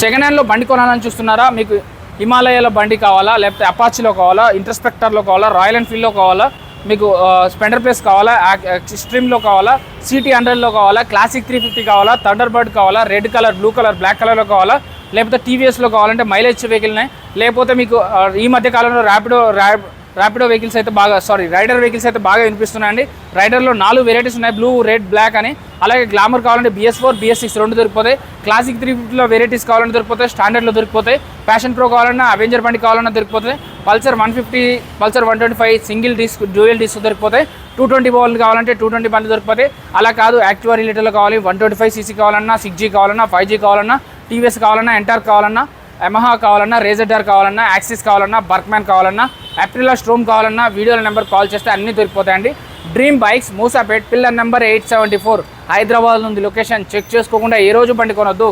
Second హ్యాండ్లో బండి కొనాలని చూస్తున్నారా? మీకు హిమాలయాలో బండి కావాలా, లేకపోతే అపాచీలో కావాలా, ఇంటర్స్పెక్టర్లో కావాలా, రాయల్ ఎన్ఫీల్డ్లో కావాలా, మీకు స్పెండర్ ప్లస్ కావాలా, ఎక్స్ట్రీమ్లో కావాలా, సిటీ 100లో కావాలా, క్లాసిక్ 350 కావాలా, థండర్ బర్డ్ కావాలా, red colour, blue colour, black కలర్లో కావాలా, లేకపోతే టీవీఎస్లో కావాలంటే మైలేజ్ వెహికల్నే, లేకపోతే మీకు ఈ మధ్య కాలంలో ర్యాపిడో వెహికల్స్ అయితే రైడర్ వెహికల్స్ అయితే బాగా వినిపిస్తున్నాయండి. రైడర్లో 4 వెరైటీస్ ఉన్నాయి, బ్లూ, రెడ్, బ్లాక్ అని. అలాగే గ్లామర్ కావాలంటే BS4, BS6 రెండు దొరికిపోతాయి. క్లాసిక్ 350లో వెరైటీస్ కావాలంటే దొరికిపోతాయి, స్టాండర్డ్లో దొరికిపోతాయి. ప్యాషన్ ప్రో కావాలన్నా, అవెంజర్ బండి కావాలన్నా దొరికిపోతాయి. Pulsar 150, Pulsar 125 single disc, dual disc దొరికిపోతాయి. 220 బండ్లు కావాలంటే 220 బండ్లు దొరికిపోతాయి. అలా కాదు యాక్టివా రిలేటెడ్లో కావాలి, 125cc కావాలన్నా, 6G కావాలన్నా, 5G కావాలన్నా, టీవీఎస్ కావాలన్నా, ఎంటార్ కావాలన్నా, యమహా కావాలన్నా, రేజర్ కావాలన్నా, యాక్సిస్ కావాలన్నా, బర్క్మ్యాన్ కావాలన్నా, అప్రిలా స్ట్రోమ్ కావాలన్నా వీడియోల నెంబర్ కాల్ చేస్తే అన్నీ దొరికిపోతాయండి. Dream Bikes, Moosapet, pillar number 874, Hyderabad ఉంది లొకేషన్. చెక్ చేసుకోకుండా ఏ రోజు బండి కొనొద్దు.